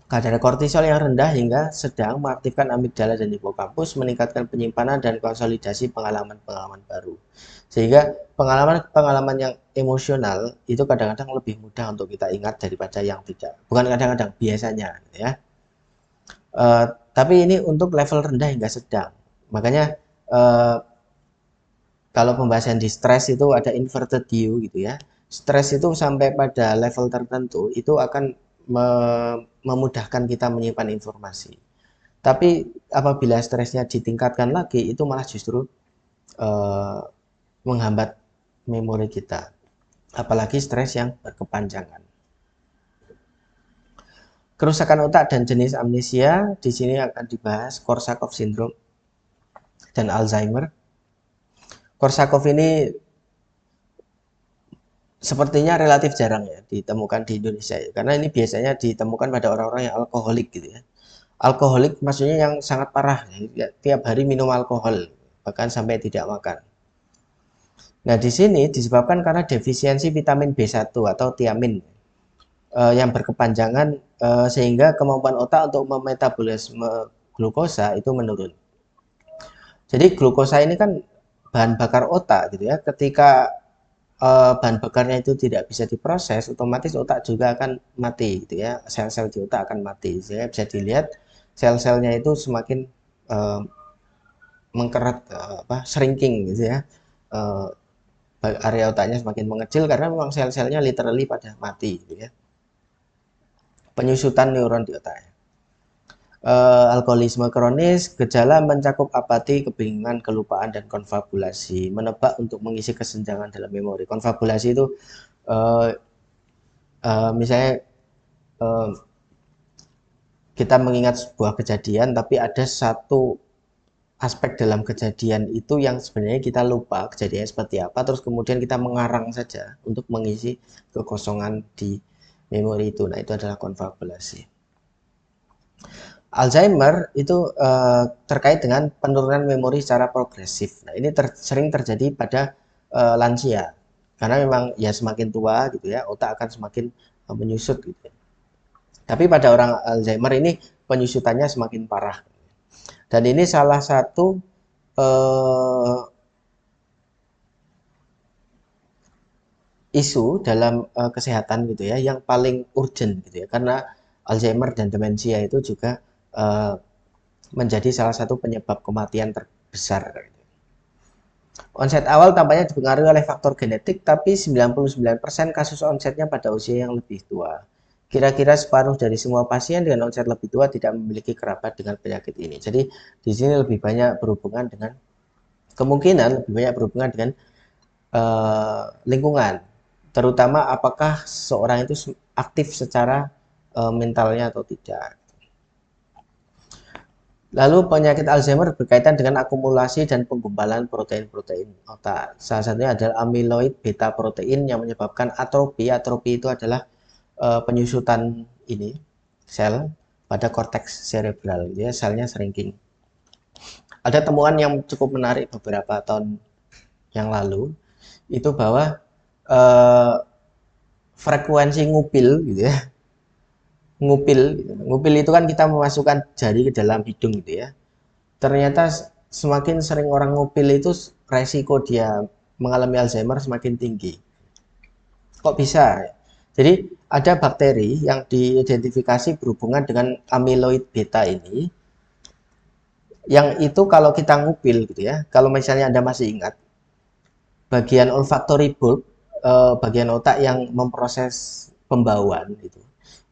[SPEAKER 1] Kadar kortisol yang rendah hingga sedang mengaktifkan amigdala dan hipokampus, meningkatkan penyimpanan dan konsolidasi pengalaman-pengalaman baru. Sehingga pengalaman-pengalaman yang emosional itu kadang-kadang lebih mudah untuk kita ingat daripada yang tidak. Bukan kadang-kadang, biasanya ya. Tapi ini untuk level rendah hingga sedang. Makanya kalau pembahasan di stres itu ada inverted U gitu ya. Stres itu sampai pada level tertentu itu akan memudahkan kita menyimpan informasi. Tapi apabila stresnya ditingkatkan lagi, itu malah justru menghambat memori kita. Apalagi stres yang berkepanjangan. Kerusakan otak dan jenis amnesia, di sini akan dibahas Korsakoff syndrome dan Alzheimer. Korsakoff ini sepertinya relatif jarang ya ditemukan di Indonesia ya. Karena ini biasanya ditemukan pada orang-orang yang alkoholik gitu ya. Alkoholik maksudnya yang sangat parah ya, tiap hari minum alkohol bahkan sampai tidak makan. Nah, di sini disebabkan karena defisiensi vitamin B1 atau tiamin yang berkepanjangan sehingga kemampuan otak untuk memetabolisme glukosa itu menurun. Jadi glukosa ini kan bahan bakar otak gitu ya. Ketika bahan bakarnya itu tidak bisa diproses, otomatis otak juga akan mati gitu ya. Sel-sel di otak akan mati. Sehingga bisa dilihat sel-selnya itu semakin mengkeret shrinking gitu ya. Area otaknya semakin mengecil karena memang sel-selnya literally pada mati gitu ya. Penyusutan neuron di otaknya. Alkoholisme kronis, gejala mencakup apati, kebingungan, kelupaan, dan konfabulasi. Menebak untuk mengisi kesenjangan dalam memori. Konfabulasi itu misalnya kita mengingat sebuah kejadian, tapi ada satu aspek dalam kejadian itu yang sebenarnya kita lupa kejadiannya seperti apa, terus kemudian kita mengarang saja untuk mengisi kekosongan di memori itu. Nah, itu adalah konfabulasi. Alzheimer itu terkait dengan penurunan memori secara progresif. Nah, ini sering terjadi pada lansia. Karena memang ya semakin tua gitu ya, otak akan semakin menyusut gitu. Tapi pada orang Alzheimer ini penyusutannya semakin parah. Dan ini salah satu isu dalam kesehatan gitu ya, yang paling urgent gitu ya, karena Alzheimer dan demensia itu juga menjadi salah satu penyebab kematian terbesar. Onset awal tampaknya dipengaruhi oleh faktor genetik, tapi 99% kasus onsetnya pada usia yang lebih tua. Kira-kira separuh dari semua pasien dengan onset lebih tua tidak memiliki kerabat dengan penyakit ini. Jadi di sini lebih banyak berhubungan dengan kemungkinan lebih banyak berhubungan dengan lingkungan, terutama apakah seorang itu aktif secara mentalnya atau tidak. Lalu penyakit Alzheimer berkaitan dengan akumulasi dan penggumpalan protein-protein otak. Salah satunya adalah amyloid beta protein yang menyebabkan atrofi. Atrofi itu adalah penyusutan ini sel pada korteks cerebral, ya, selnya shrinking. Ada temuan yang cukup menarik beberapa tahun yang lalu itu bahwa frekuensi ngupil gitu ya. Ngupil itu kan kita memasukkan jari ke dalam hidung gitu ya. Ternyata semakin sering orang ngupil itu resiko dia mengalami Alzheimer semakin tinggi. Kok bisa? Jadi ada bakteri yang diidentifikasi berhubungan dengan amyloid beta ini, yang itu kalau kita ngupil gitu ya, kalau misalnya Anda masih ingat, bagian olfactory bulb, bagian otak yang memproses pembauan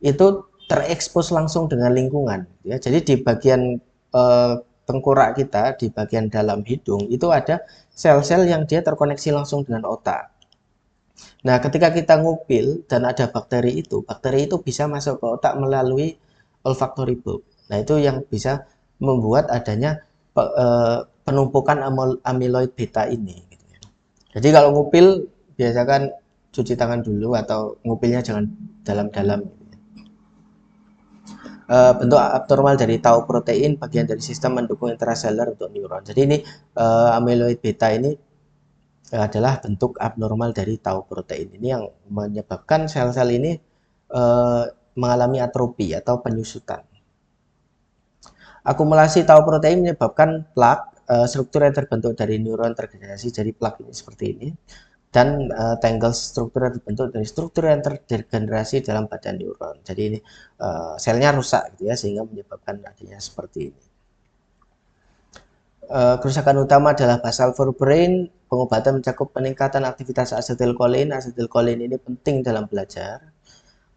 [SPEAKER 1] itu terekspos langsung dengan lingkungan ya. Jadi di bagian tengkorak kita, di bagian dalam hidung itu ada sel-sel yang dia terkoneksi langsung dengan otak. Nah, ketika kita ngupil dan ada bakteri itu bisa masuk ke otak melalui olfactory bulb. Nah, itu yang bisa membuat adanya penumpukan amyloid beta ini. Jadi kalau ngupil biasakan cuci tangan dulu atau ngupilnya jangan dalam-dalam. Bentuk abnormal dari tau protein bagian dari sistem mendukung intraseluler untuk neuron. Jadi ini amyloid beta ini adalah bentuk abnormal dari tau protein ini yang menyebabkan sel-sel ini mengalami atrofi atau penyusutan. Akumulasi tau protein menyebabkan plak, struktur yang terbentuk dari neuron tergenerasi jadi plak ini seperti ini, dan tangles struktur yang terbentuk dari struktur yang tergenerasi dalam badan neuron. Jadi ini selnya rusak gitu ya, sehingga menyebabkan adanya seperti ini. Kerusakan utama adalah basal forebrain. Pengobatan mencakup peningkatan aktivitas asetilkolin. Asetilkolin ini penting dalam belajar.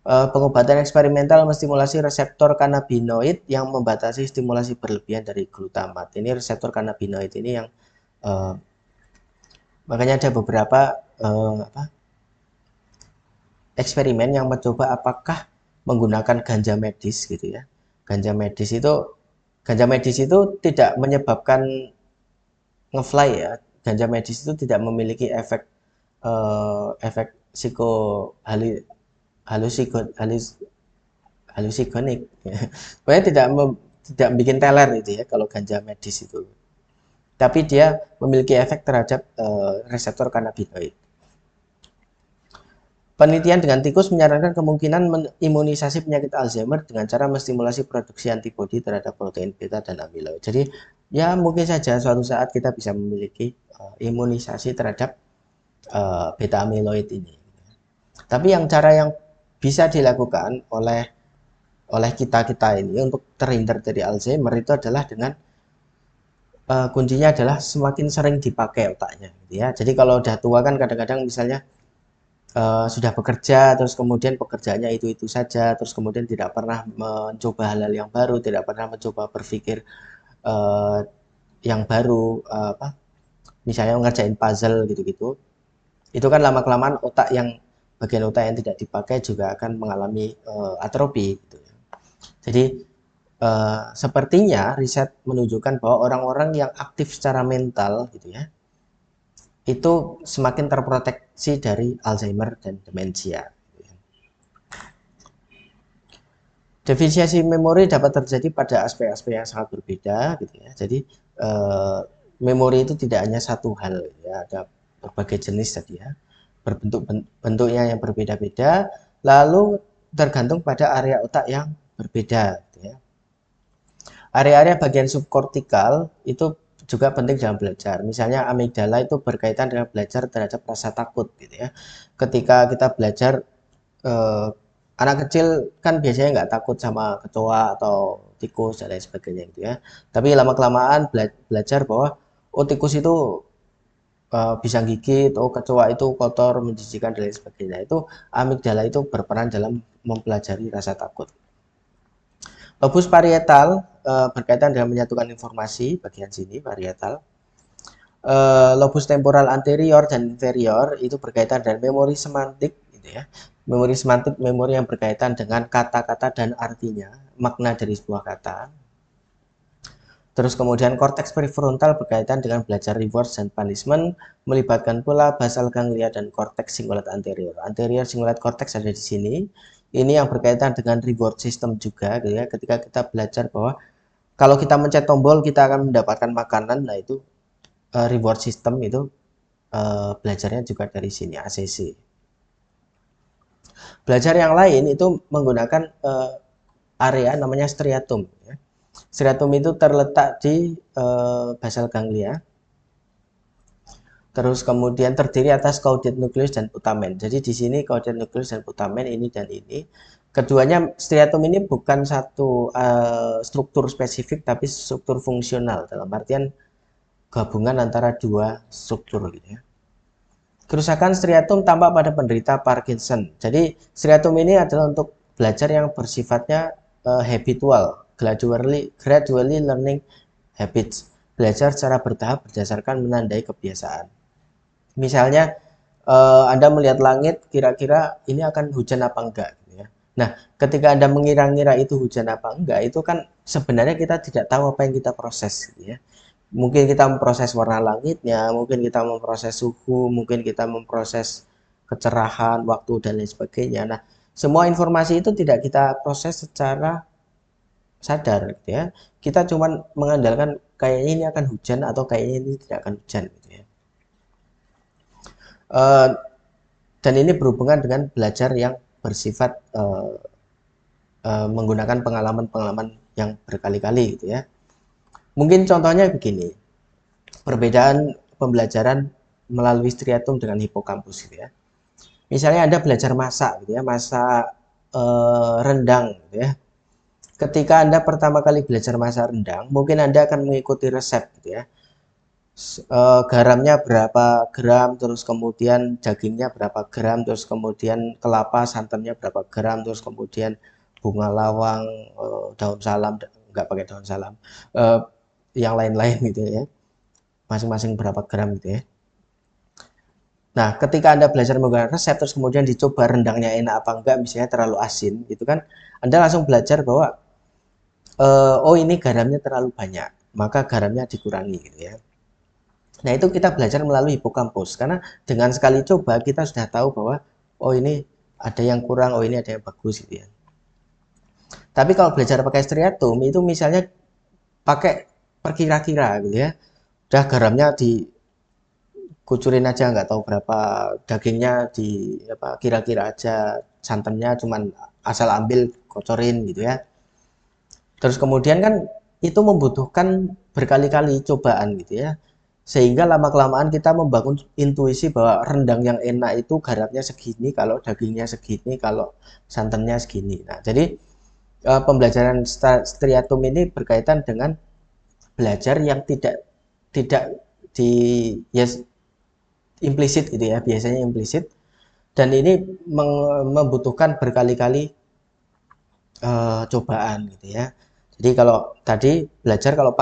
[SPEAKER 1] Pengobatan eksperimental menstimulasi reseptor kanabinoid yang membatasi stimulasi berlebihan dari glutamat. Ini reseptor kanabinoid ini yang makanya ada beberapa eksperimen yang mencoba apakah menggunakan ganja medis gitu ya. Ganja medis itu tidak menyebabkan ngefly ya. Ganja medis itu tidak memiliki efek efek halusikonik. Pokoknya tidak bikin teler itu ya kalau ganja medis itu. Tapi dia memiliki efek terhadap reseptor kanabinoid. Penelitian dengan tikus menyarankan kemungkinan imunisasi penyakit Alzheimer dengan cara menstimulasi produksi antibodi terhadap protein beta dan amyloid. Jadi ya mungkin saja suatu saat kita bisa memiliki imunisasi terhadap beta amyloid ini. Tapi cara yang bisa dilakukan oleh kita ini untuk terhindar dari Alzheimer itu adalah dengan kuncinya adalah semakin sering dipakai otaknya gitu ya. Jadi kalau udah tua kan kadang-kadang misalnya sudah bekerja terus kemudian pekerjaannya itu saja, terus kemudian tidak pernah mencoba hal-hal yang baru, tidak pernah mencoba berpikir yang baru, misalnya ngerjain puzzle gitu-gitu. Itu kan lama-kelamaan bagian otak yang tidak dipakai juga akan mengalami atrofi gitu. Jadi sepertinya riset menunjukkan bahwa orang-orang yang aktif secara mental gitu ya, itu semakin terproteksi dari Alzheimer dan demensia. Defisiensi memori dapat terjadi pada aspek-aspek yang sangat berbeda gitu ya. Jadi memori itu tidak hanya satu hal ya, ada berbagai jenis tadi ya. Bentuknya yang berbeda-beda, lalu tergantung pada area otak yang berbeda gitu ya. Area-area bagian subkortikal itu juga penting dalam belajar. Misalnya amigdala itu berkaitan dengan belajar terhadap rasa takut gitu ya. Ketika kita belajar anak kecil kan biasanya nggak takut sama kecoa atau tikus dan lain sebagainya gitu ya. Tapi lama-kelamaan belajar bahwa tikus itu bisa gigit, kecoa itu kotor, menjijikan dan lain sebagainya. Itu amigdala itu berperan dalam mempelajari rasa takut. Lobus parietal berkaitan dengan menyatukan informasi, bagian sini parietal. Lobus temporal anterior dan inferior itu berkaitan dengan memori semantik gitu ya. Memori semantik, memori yang berkaitan dengan kata-kata dan artinya, makna dari sebuah kata. Terus kemudian korteks prefrontal berkaitan dengan belajar reward dan punishment, melibatkan pula basal ganglia dan korteks cingulate anterior. Anterior cingulate cortex ada di sini. Ini yang berkaitan dengan reward system juga gitu ya. Ketika kita belajar bahwa kalau kita mencet tombol kita akan mendapatkan makanan, nah itu reward system itu belajarnya juga dari sini, ACC. Belajar yang lain itu menggunakan area namanya striatum ya. Striatum itu terletak di basal ganglia. Terus kemudian terdiri atas caudate nucleus dan putamen. Jadi di sini caudate nucleus dan putamen ini dan ini. Keduanya striatum ini bukan satu struktur spesifik tapi struktur fungsional dalam artian gabungan antara dua struktur gitu ya. Kerusakan striatum tampak pada penderita Parkinson. Jadi striatum ini adalah untuk belajar yang bersifatnya habitual, gradually learning habits, belajar secara bertahap berdasarkan menandai kebiasaan. Misalnya Anda melihat langit, kira-kira ini akan hujan apa enggak, gitu ya. Nah, ketika Anda mengira-ngira itu hujan apa enggak, itu kan sebenarnya kita tidak tahu apa yang kita proses, gitu ya. Mungkin kita memproses warna langitnya, mungkin kita memproses suhu, mungkin kita memproses kecerahan, waktu, dan lain sebagainya. Nah, semua informasi itu tidak kita proses secara sadar, gitu ya. Kita cuma mengandalkan kayaknya ini akan hujan atau kayaknya ini tidak akan hujan, gitu ya. Eh, dan ini berhubungan dengan belajar yang bersifat menggunakan pengalaman-pengalaman yang berkali-kali, gitu ya. Mungkin contohnya begini, perbedaan pembelajaran melalui striatum dengan hipokampus, gitu ya. Misalnya Anda belajar masak, gitu ya, masak rendang, gitu ya. Ketika Anda pertama kali belajar masak rendang, mungkin Anda akan mengikuti resep, gitu ya. Garamnya berapa gram, terus kemudian dagingnya berapa gram, terus kemudian kelapa santannya berapa gram, terus kemudian bunga lawang, daun salam, nggak pakai daun salam, eh, yang lain-lain gitu ya, masing-masing berapa gram gitu ya. Nah, ketika Anda belajar menggunakan resep, terus kemudian dicoba rendangnya enak apa enggak, misalnya terlalu asin gitu kan, Anda langsung belajar bahwa oh ini garamnya terlalu banyak, maka garamnya dikurangi gitu ya. Nah, itu kita belajar melalui hipokampus karena dengan sekali coba kita sudah tahu bahwa oh ini ada yang kurang, oh ini ada yang bagus gitu ya. Tapi kalau belajar pakai striatum itu misalnya pakai perkira-kira gitu ya. Udah garamnya dikucurin aja nggak tahu berapa, dagingnya di apa kira-kira aja, santannya cuman asal ambil kocorin gitu ya. Terus kemudian kan itu membutuhkan berkali-kali cobaan gitu ya. Sehingga lama-kelamaan kita membangun intuisi bahwa rendang yang enak itu garamnya segini, kalau dagingnya segini, kalau santannya segini. Nah, jadi pembelajaran striatum ini berkaitan dengan belajar yang tidak tidak di yes, implisit gitu ya, biasanya implisit, dan ini membutuhkan berkali-kali cobaan gitu ya. Jadi kalau tadi kalau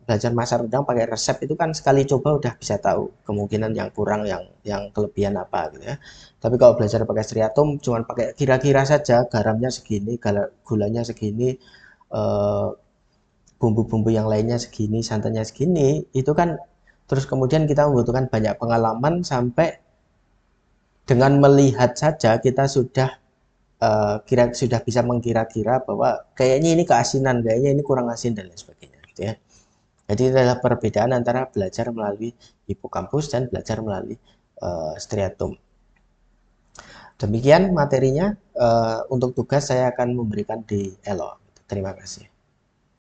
[SPEAKER 1] belajar masak rendang pakai resep itu kan sekali coba udah bisa tahu kemungkinan yang kurang, yang kelebihan apa gitu ya. Tapi kalau belajar pakai striatum cuman pakai kira-kira saja, garamnya segini, gulanya segini, eh, bumbu-bumbu yang lainnya segini, santannya segini, itu kan terus kemudian kita membutuhkan banyak pengalaman sampai dengan melihat saja kita sudah sudah bisa mengkira-kira bahwa kayaknya ini keasinan, kayaknya ini kurang asin dan lain sebagainya gitu ya. Jadi itu adalah perbedaan antara belajar melalui hipokampus dan belajar melalui striatum. Demikian materinya. Untuk tugas saya akan memberikan di ELO. Terima kasih.